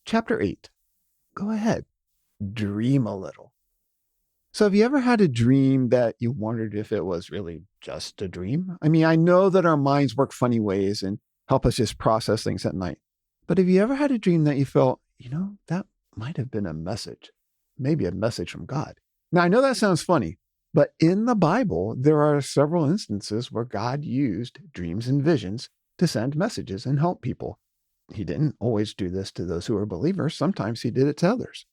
Chapter 8. Go ahead. Dream a little. So have you ever had a dream that you wondered if it was really just a dream? I mean, I know that our minds work funny ways and help us just process things at night. But have you ever had a dream that you felt, that might have been a message, maybe a message from God? Now, I know that sounds funny, but in the Bible, there are several instances where God used dreams and visions to send messages and help people. He didn't always do this to those who were believers. Sometimes he did it to others.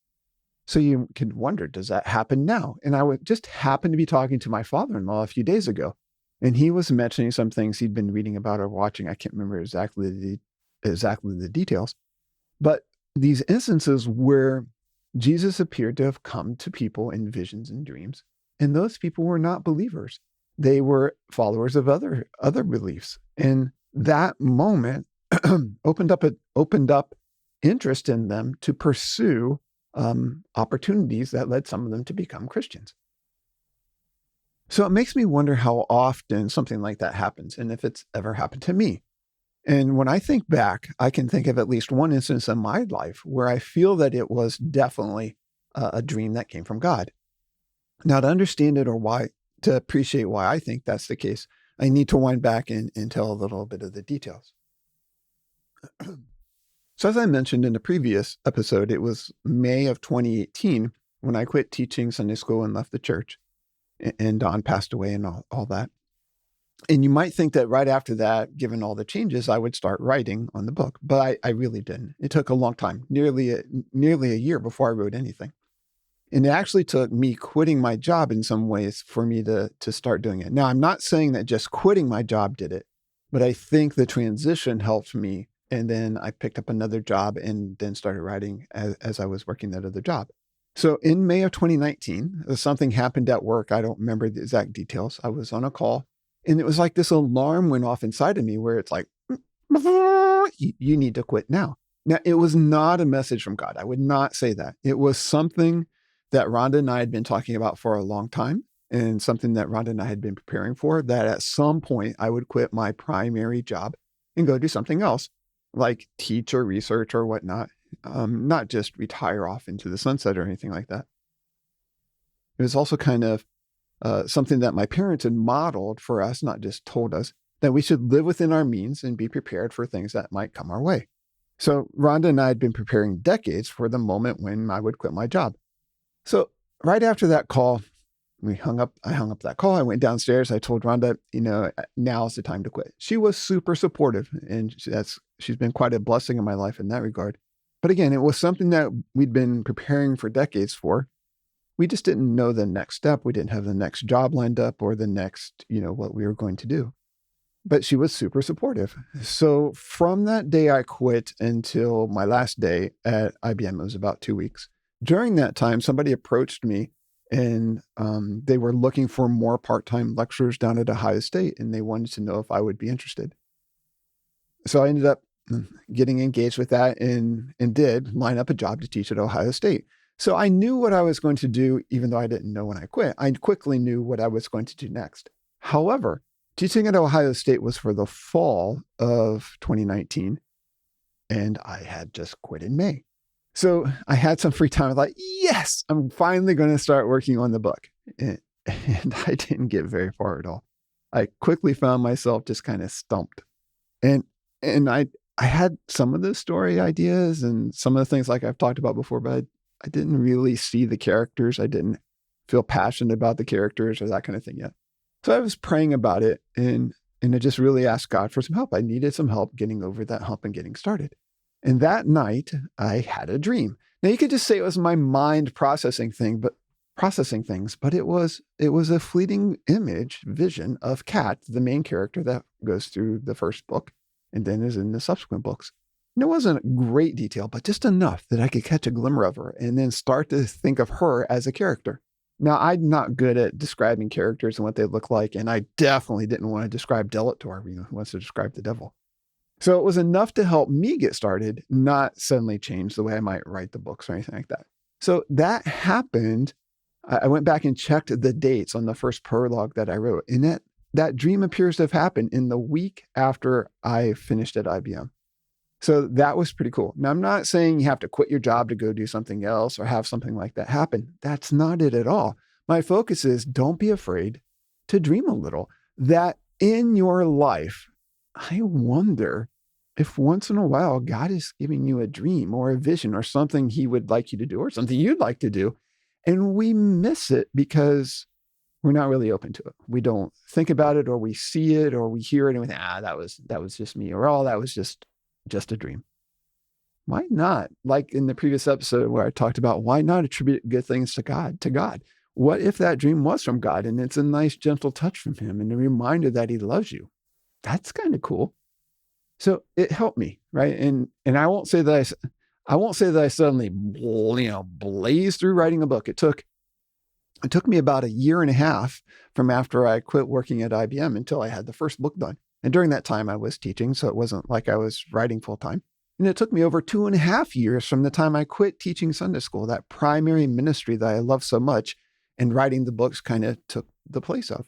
So you can wonder, does that happen now? And I would just happen to be talking to my father-in-law a few days ago, and he was mentioning some things he'd been reading about or watching. I can't remember exactly the details, but these instances where Jesus appeared to have come to people in visions and dreams, and those people were not believers. They were followers of other beliefs. And that moment opened up interest in them to pursue opportunities that led some of them to become Christians. So it makes me wonder how often something like that happens and if it's ever happened to me. And when I think back, I can think of at least one instance in my life where I feel that it was definitely a dream that came from God. Now, to understand it to appreciate why I think that's the case, I need to wind back and tell a little bit of the details. So as I mentioned in the previous episode, it was May of 2018 when I quit teaching Sunday school and left the church, and Don passed away and all that. And you might think that right after that, given all the changes, I would start writing on the book, but I really didn't. It took a long time, nearly a year before I wrote anything. And it actually took me quitting my job in some ways for me to start doing it. Now, I'm not saying that just quitting my job did it, but I think the transition helped me. And then I picked up another job and then started writing as I was working that other job. So in May of 2019, something happened at work. I don't remember the exact details. I was on a call, and it was like this alarm went off inside of me where it's like, you need to quit now. Now, it was not a message from God. I would not say that. It was something that Rhonda and I had been talking about for a long time, and something that Rhonda and I had been preparing for, that at some point I would quit my primary job and go do something else, like teach or research or whatnot, not just retire off into the sunset or anything like that. It was also kind of something that my parents had modeled for us, not just told us, that we should live within our means and be prepared for things that might come our way. So Rhonda and I had been preparing decades for the moment when I would quit my job. So right after that call, I hung up that call. I went downstairs. I told Rhonda, now's the time to quit. She was super supportive, and she's been quite a blessing in my life in that regard. But again, it was something that we'd been preparing for decades for. We just didn't know the next step. We didn't have the next job lined up or the next, what we were going to do. But she was super supportive. So from that day I quit until my last day at IBM, it was about 2 weeks. During that time, somebody approached me, and they were looking for more part-time lecturers down at Ohio State, and they wanted to know if I would be interested. So I ended up getting engaged with that and did line up a job to teach at Ohio State. So I knew what I was going to do, even though I didn't know when I quit. I quickly knew what I was going to do next. However, teaching at Ohio State was for the fall of 2019, and I had just quit in May. So I had some free time. I was like, yes, I'm finally going to start working on the book. And I didn't get very far at all. I quickly found myself just kind of stumped. And I had some of the story ideas and some of the things like I've talked about before, but I didn't really see the characters. I didn't feel passionate about the characters or that kind of thing yet. So I was praying about it, and I just really asked God for some help. I needed some help getting over that hump and getting started. And that night I had a dream. Now you could just say it was my mind processing things, but it was a fleeting vision of Kat, the main character that goes through the first book and then is in the subsequent books. And it wasn't great detail, but just enough that I could catch a glimmer of her and then start to think of her as a character. Now, I'm not good at describing characters and what they look like, and I definitely didn't want to describe Delator, who wants to describe the devil. So it was enough to help me get started, not suddenly change the way I might write the books or anything like that. So that happened. I went back and checked the dates on the first prologue that I wrote, and that dream appears to have happened in the week after I finished at IBM. So that was pretty cool. Now, I'm not saying you have to quit your job to go do something else or have something like that happen. That's not it at all. My focus is don't be afraid to dream a little. That in your life, I wonder if once in a while God is giving you a dream or a vision or something he would like you to do or something you'd like to do, and we miss it because we're not really open to it. We don't think about it, or we see it, or we hear it, and we think, that was just me, or that was just a dream. Why not? Like in the previous episode where I talked about why not attribute good things to God? What if that dream was from God and it's a nice, gentle touch from him and a reminder that he loves you? That's kind of cool. So it helped me, right? And I won't say that I suddenly, blazed through writing a book. It took me about a year and a half from after I quit working at IBM until I had the first book done. And during that time I was teaching, so it wasn't like I was writing full time. And it took me over 2.5 years from the time I quit teaching Sunday school, that primary ministry that I love so much, and writing the books kind of took the place of.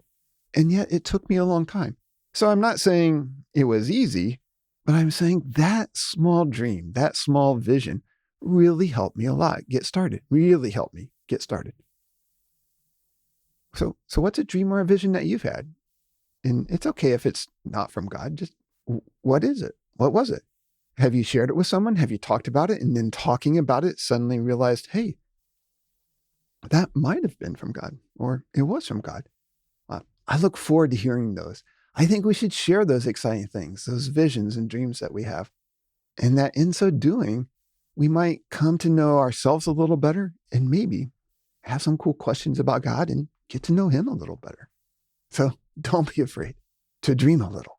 And yet it took me a long time. So I'm not saying it was easy, but I'm saying that small dream, that small vision really helped me a lot get started, really helped me get started. So what's a dream or a vision that you've had? And it's okay if it's not from God. Just what is it? What was it? Have you shared it with someone? Have you talked about it? And then talking about it, suddenly realized, hey, that might have been from God, or it was from God. I look forward to hearing those. I think we should share those exciting things, those visions and dreams that we have. And that in so doing, we might come to know ourselves a little better and maybe have some cool questions about God and get to know him a little better. So don't be afraid to dream a little.